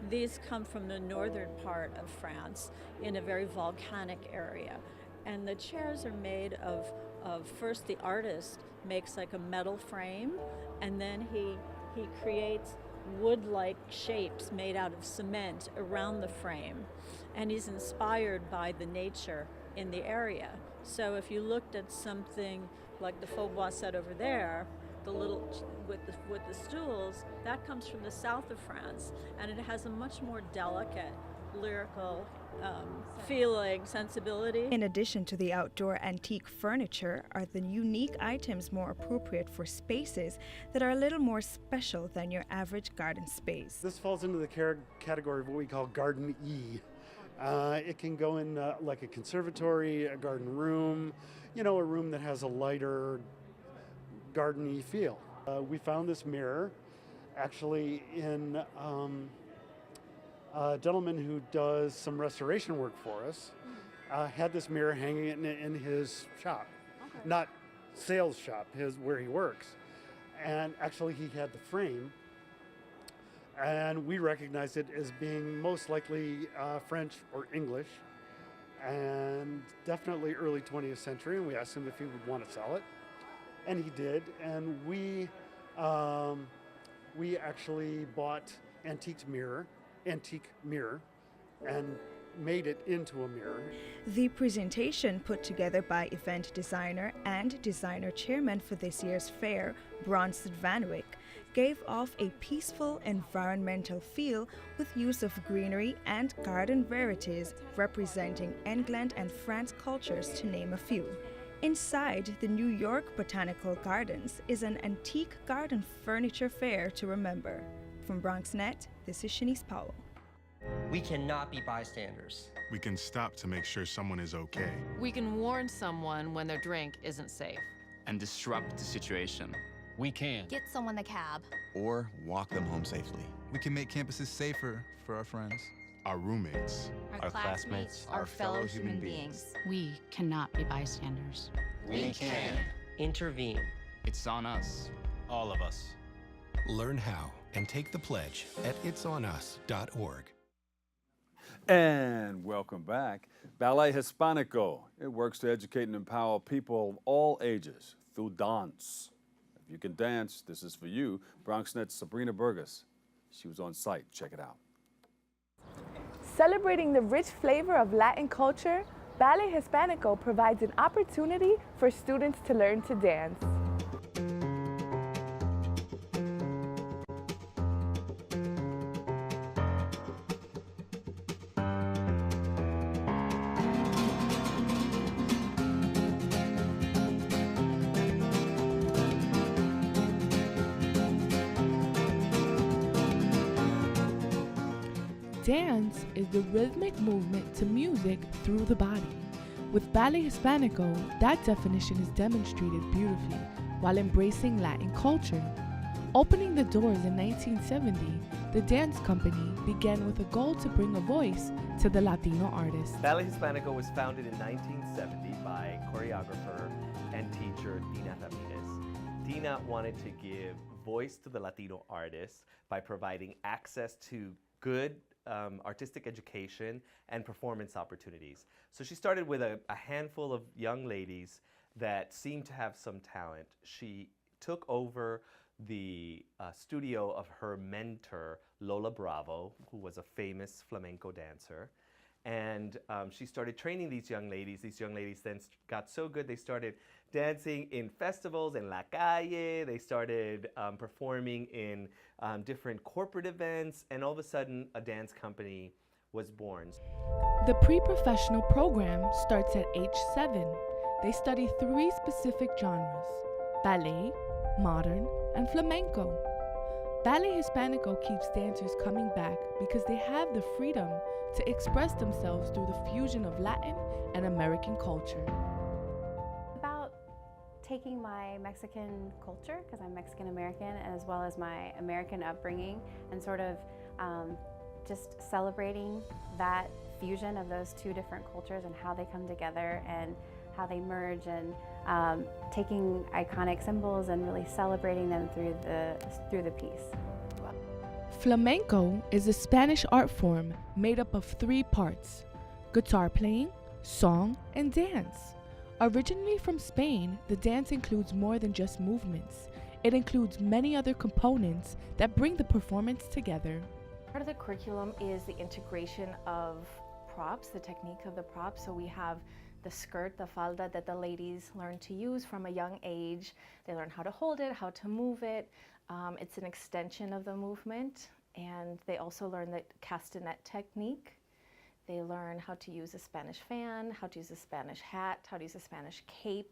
these come from the northern part of France in a very volcanic area. And the chairs are made of first the artist makes like a metal frame, and then he creates wood-like shapes made out of cement around the frame. And he's inspired by the nature in the area. So if you looked at something like the faux bois set over there, the little with the stools, that comes from the south of France, and it has a much more delicate, lyrical feeling, sensibility. In addition to the outdoor antique furniture are the unique items more appropriate for spaces that are a little more special than your average garden space. This falls into the category of what we call Garden E. It can go in like a conservatory, a garden room, a room that has a lighter garden-y feel. We found this mirror actually in a gentleman who does some restoration work for us, had this mirror hanging in his shop, not sales shop, where he works. And actually he had the frame, and we recognized it as being most likely French or English, and definitely early 20th century, and we asked him if he would want to sell it, and he did. And we actually bought antique mirror and made it into a mirror. The presentation, put together by event designer and designer chairman for this year's fair, Bronson Vanwick, gave off a peaceful environmental feel with use of greenery and garden rarities representing England and France cultures, to name a few. Inside the New York Botanical Gardens is an antique garden furniture fair to remember. From BronxNet, this is Shanice Powell. We cannot be bystanders. We can stop to make sure someone is okay. We can warn someone when their drink isn't safe. And disrupt the situation. We can. Get someone a cab. Or walk them home safely. We can make campuses safer for our friends. Our roommates. Our classmates. Our fellow human beings. We cannot be bystanders. We can. Intervene. It's on us. All of us. Learn how and take the pledge at itsonus.org. And welcome back. Ballet Hispanico. It works to educate and empower people of all ages through dance. If you can dance, this is for you. BronxNet's Sabrina Burgess. She was on site. Check it out. Celebrating the rich flavor of Latin culture, Ballet Hispanico provides an opportunity for students to learn to dance. Dance is the rhythmic movement to music through the body. With Ballet Hispanico, that definition is demonstrated beautifully while embracing Latin culture. Opening the doors in 1970, the dance company began with a goal to bring a voice to the Latino artists. Ballet Hispanico was founded in 1970 by choreographer and teacher Dina Ramirez. Dina wanted to give voice to the Latino artists by providing access to good artistic education and performance opportunities. So she started with a handful of young ladies that seemed to have some talent. She took over the studio of her mentor, Lola Bravo, who was a famous flamenco dancer. And she started training these young ladies. These young ladies then got so good they started dancing in festivals in La Calle. They started performing in different corporate events, and all of a sudden a dance company was born. The pre-professional program starts at age 7. They study 3 specific genres: ballet, modern, and flamenco. Ballet Hispanico keeps dancers coming back because they have the freedom to express themselves through the fusion of Latin and American culture. About taking my Mexican culture, because I'm Mexican American, as well as my American upbringing, and sort of just celebrating that fusion of those 2 different cultures and how they come together and how they merge, and taking iconic symbols and really celebrating them through the piece. Flamenco is a Spanish art form made up of 3 parts: guitar playing, song, and dance. Originally from Spain, the dance includes more than just movements. It includes many other components that bring the performance together. Part of the curriculum is the integration of props, the technique of the props. So we have the skirt, the falda, that the ladies learn to use from a young age. They learn how to hold it, how to move it. It's an extension of the movement, and they also learn the castanet technique. They learn how to use a Spanish fan, how to use a Spanish hat, how to use a Spanish cape,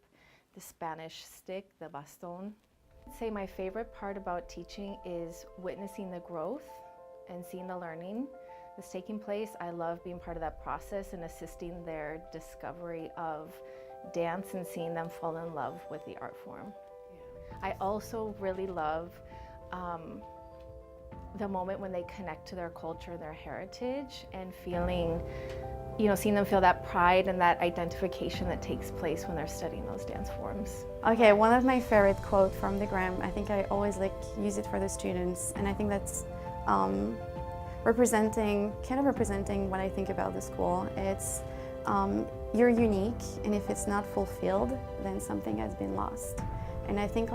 the Spanish stick, the baston. I'd say my favorite part about teaching is witnessing the growth and seeing the learning that's taking place. I love being part of that process and assisting their discovery of dance and seeing them fall in love with the art form. I also really love the moment when they connect to their culture, their heritage, and feeling, seeing them feel that pride and that identification that takes place when they're studying those dance forms. Okay, one of my favorite quotes from the Gram, I think I always use it for the students, and I think that's representing what I think about the school. It's you're unique, and if it's not fulfilled, then something has been lost. And I think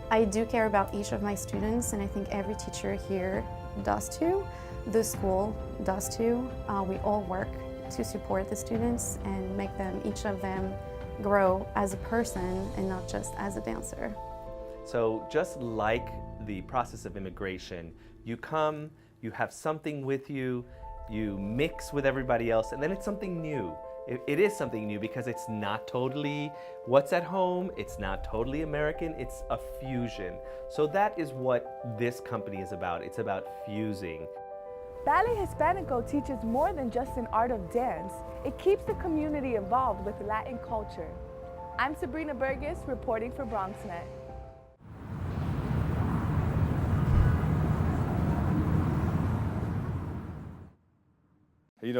I do care about each of my students, and I think every teacher here does too. The school does too. We all work to support the students and make them, each of them, grow as a person and not just as a dancer. So just like the process of immigration, you come, you have something with you, you mix with everybody else, and then it's something new. It is something new because it's not totally what's at home, it's not totally American, it's a fusion. So that is what this company is about. It's about fusing. Ballet Hispanico teaches more than just an art of dance. It keeps the community involved with Latin culture. I'm Sabrina Burgess, reporting for BronxNet.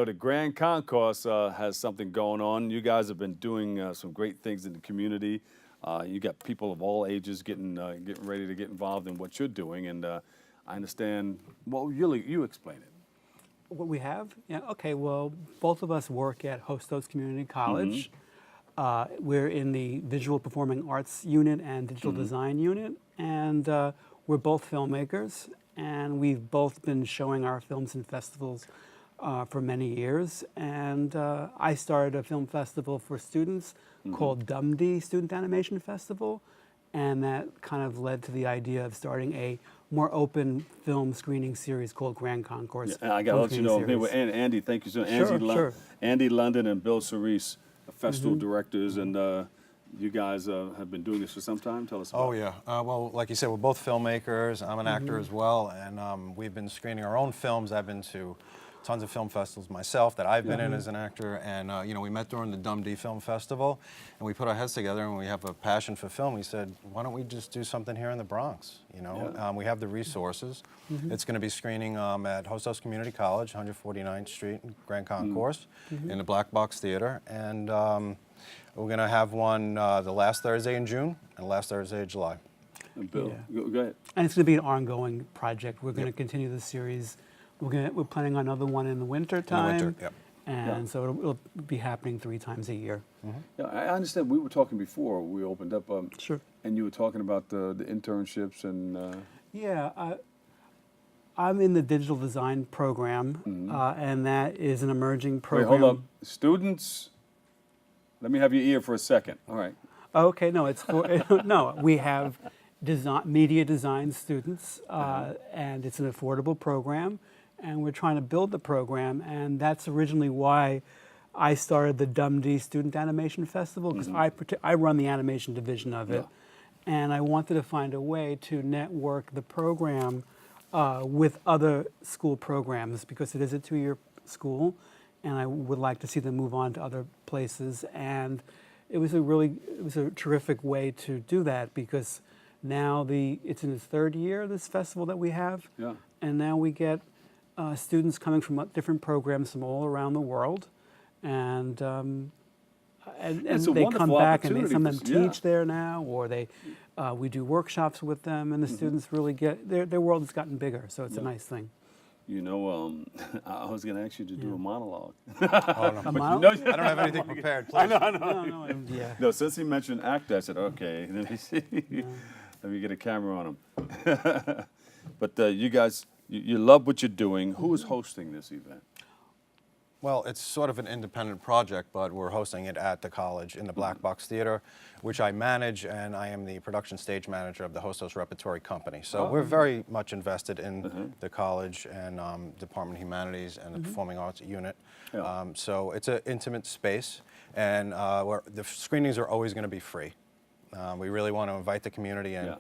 The Grand Concourse has something going on. You guys have been doing some great things in the community. You got people of all ages getting ready to get involved in what you're doing, and I understand. Well, you explain it. What we have? Yeah, okay, well, both of us work at Hostos Community College. We're in the Visual Performing Arts unit and Digital Design unit, and we're both filmmakers, and we've both been showing our films in festivals for many years. And I started a film festival for students called DUMD, Student Animation Festival, and that kind of led to the idea of starting a more open film screening series called Grand Concourse. Yeah, and I got to let you know, I'm here with Andy. Thank you so much. Andy London and Bill Cerise, festival directors, and you guys have been doing this for some time. Tell us about it. Oh, yeah. Well, like you said, we're both filmmakers. I'm an actor as well, and we've been screening our own films. I've been to tons of film festivals myself that I've been in as an actor, and you know, we met during the DUMD Film Festival, and we put our heads together, and we have a passion for film. We said, why don't we just do something here in the Bronx? You know, we have the resources. It's going to be screening at Hostos Community College, 149th Street, Grand Concourse, in the Black Box Theater, and we're going to have one the last Thursday in June and the last Thursday of July. And Bill, go ahead. And it's going to be an ongoing project. We're going to continue the series. We're planning on another one in the winter time. And so it'll be happening 3 times a year. Yeah, I understand. We were talking before we opened up. Sure. And you were talking about the internships and. Yeah, I'm in the digital design program, and that is an emerging program. Wait, hold up. Students, let me have your ear for a second. All right. Okay, no, it's for, no, we have media design students, and it's an affordable program, and we're trying to build the program, and that's originally why I started the DUMD Student Animation Festival, because I run the animation division of it, and I wanted to find a way to network the program with other school programs, because it is a 2-year school, and I would like to see them move on to other places. And it was a terrific way to do that, because now it's in its 3rd year, this festival that we have, and now we get students coming from different programs from all around the world, and they come back, and some of them teach there now, or we do workshops with them, and the students really get their world has gotten bigger, so it's a nice thing. You know, I was going to ask you to do a monologue. Oh, no. I don't have anything prepared, please. I know. No, since he mentioned actor, I said, okay, let me see. Let me get a camera on him. But you guys, you love what you're doing. Who is hosting this event? Well, it's sort of an independent project, but we're hosting it at the college in the Black Box Theater, which I manage, and I am the production stage manager of the Hostos Repertory Company. So we're very much invested in the college and Department of Humanities and the Performing Arts unit. So it's an intimate space, and the screenings are always going to be free. We really want to invite the community in.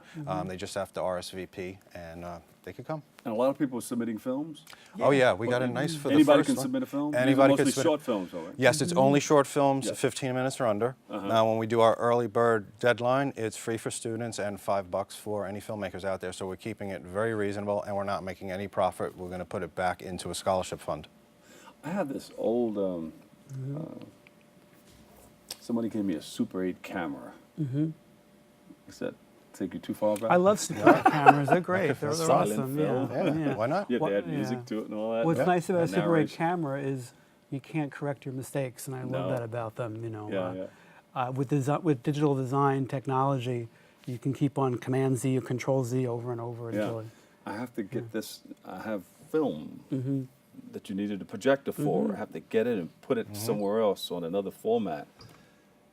They just have to RSVP, and they could come. And a lot of people are submitting films? Oh yeah, we got it nice for the first one. Anybody can submit a film? Anybody can submit short films, all right? Yes, it's only short films, 15 minutes or under. Now, when we do our early bird deadline, it's free for students and $5 for any filmmakers out there. So we're keeping it very reasonable, and we're not making any profit. We're going to put it back into a scholarship fund. I have this old. Somebody gave me a Super 8 camera. Is that take you too far back? I love Super 8 cameras. They're great. They're awesome. Yeah. Why not? Yeah, they add music to it and all that. What's nice about a Super 8 camera is you can't correct your mistakes, and I love that about them. You know, with digital design technology, you can keep on Command Z or Control Z over and over until it. I have to get this. I have film that you needed a projector for. I have to get it and put it somewhere else on another format.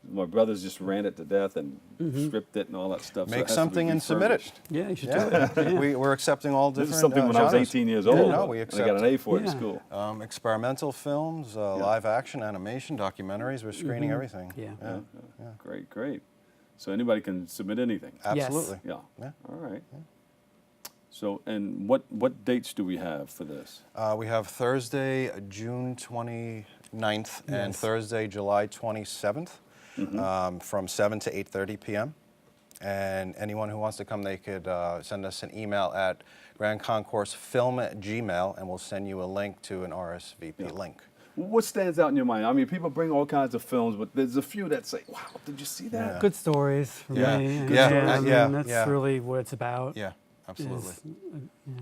My brothers just ran it to death and stripped it and all that stuff. Make something and submit it. Yeah, you should do it. We're accepting all different This is something when genres. I was 18 years old. No, we accept. I got an A for it in school. Experimental films, live action, animation, documentaries. We're screening everything. Great. So anybody can submit anything? Absolutely. Yeah. All right. So, and what dates do we have for this? We have Thursday, June 29th, and Thursday, July 27th. From 7 to 8:30 p.m. And anyone who wants to come, they could send us an email at grandconcourse@gmail.com, and we'll send you a link to an RSVP link. What stands out in your mind? I mean, people bring all kinds of films, but there's a few that say, wow, did you see that? Good stories for me. That's really what it's about. Absolutely.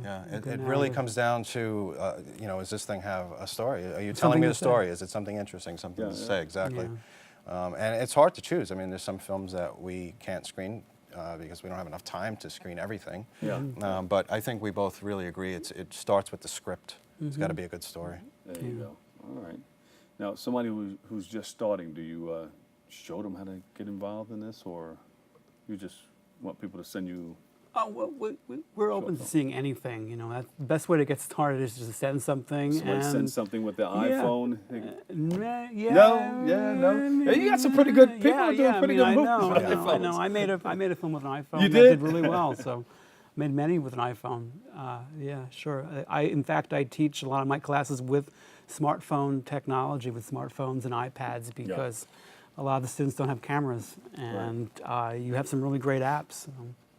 Yeah, a it good really narrative. comes down to, does this thing have a story? Are you telling Something me to the say. story? Is it something interesting, something to say? Exactly. And it's hard to choose. I mean, there's some films that we can't screen because we don't have enough time to screen everything. Yeah. But I think we both really agree it starts with the script. It's got to be a good story. There you go. All right. Now, somebody who's just starting, do you show them how to get involved in this, or you just want people to send you? Oh, well, we're open to seeing anything. You know, that's the best way to get started is just to send something. Somebody send something with their iPhone. No. Yeah, you got some pretty good people doing pretty good movies with iPhones. I know. I made a film with an iPhone. You that did? really well. So, I made many with an iPhone. Yeah, sure. In fact, I teach a lot of my classes with smartphone technology, with smartphones and iPads, because a lot of the students don't have cameras, and you have some really great apps.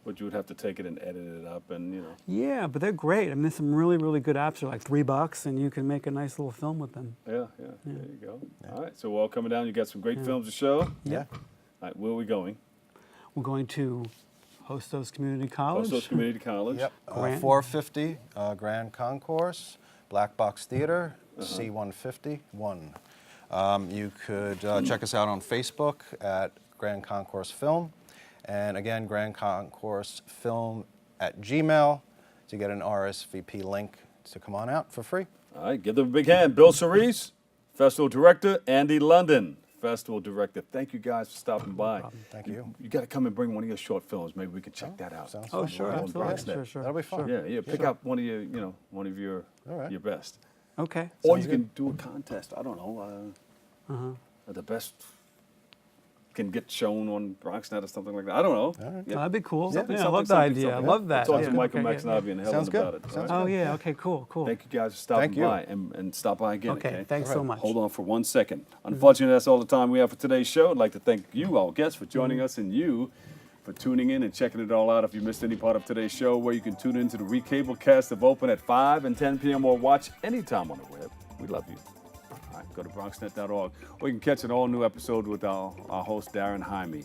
But you would have to take it and edit it up, and Yeah, but they're great. I mean, there's some really, really good apps. They're like $3, and you can make a nice little film with them. Yeah. There you go. All right, so we're all coming down. You got some great films to show. Yeah. All right, where are we going? We're going to Hostos Community College. Hostos Community College. Yep. 450 Grand Concourse, Black Box Theater, C151. You could check us out on Facebook at Grand Concourse Film. And again, Grand Concourse Film at Gmail to get an RSVP link to come on out for free. All right, give them a big hand. Bill Cerise, Festival Director, Andy London, Festival Director. Thank you guys for stopping by. Thank you. You got to come and bring one of your short films. Maybe we could check that out. Sounds Oh, fun. sure, Yeah, absolutely. Sure. That'll be fun. Yeah. Pick out one of your your best. Okay. Or you can do a contest. I don't know. The best can get shown on BronxNet or something like that. I don't know. Oh, that'd be cool. Yeah, I love the idea. I love that. Talk to Yeah. Michael Okay, McSnobby and Helen Sounds good. about it. Sounds all right? Oh, yeah. Okay, cool. Thank you guys for stopping Thank you. by and stop by again. Okay, thanks so much. Hold on for 1 second. Unfortunately, that's all the time we have for today's show. I'd like to thank you, our guests, for joining us, and you for tuning in and checking it all out. If you missed any part of today's show, where you can tune into the recable cast of Open at 5 and 10 p.m. or watch anytime on the web. We love you. All right, go to BronxNet.org. Or you can catch an all-new episode with our host, Darren Jaime.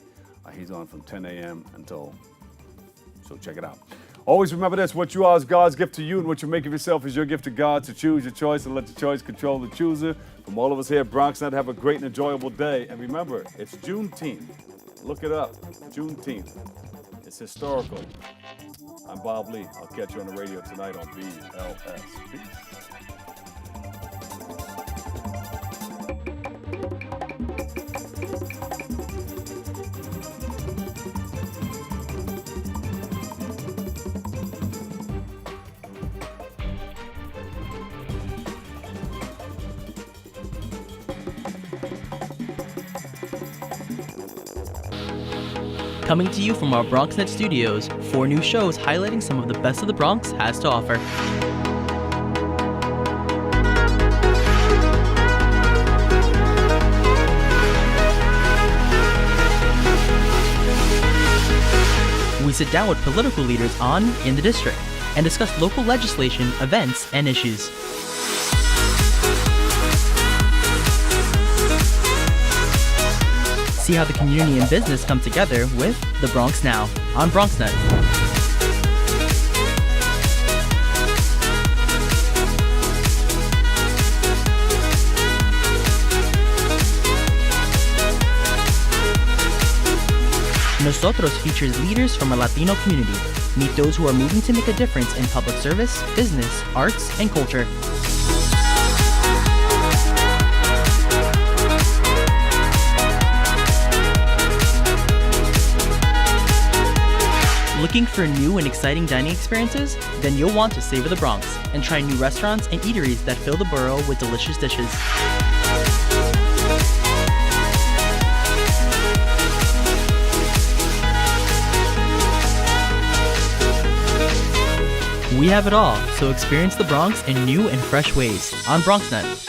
He's on from 10 a.m. until, so check it out. Always remember this: what you are is God's gift to you, and what you make of yourself is your gift to God. So choose your choice and let the choice control the chooser. From all of us here at BronxNet, have a great and enjoyable day. And remember, it's Juneteenth. Look it up, Juneteenth. It's historical. I'm Bob Lee. I'll catch you on the radio tonight on BLS. Peace. Coming to you from our BronxNet studios, 4 new shows highlighting some of the best of the Bronx has to offer. We sit down with political leaders on In the District and discuss local legislation, events, and issues. See how the community and business come together with The Bronx Now on BronxNet. Nosotros features leaders from our Latino community. Meet those who are moving to make a difference in public service, business, arts, and culture. Looking for new and exciting dining experiences? Then you'll want to savor the Bronx and try new restaurants and eateries that fill the borough with delicious dishes. We have it all, so experience the Bronx in new and fresh ways on BronxNet.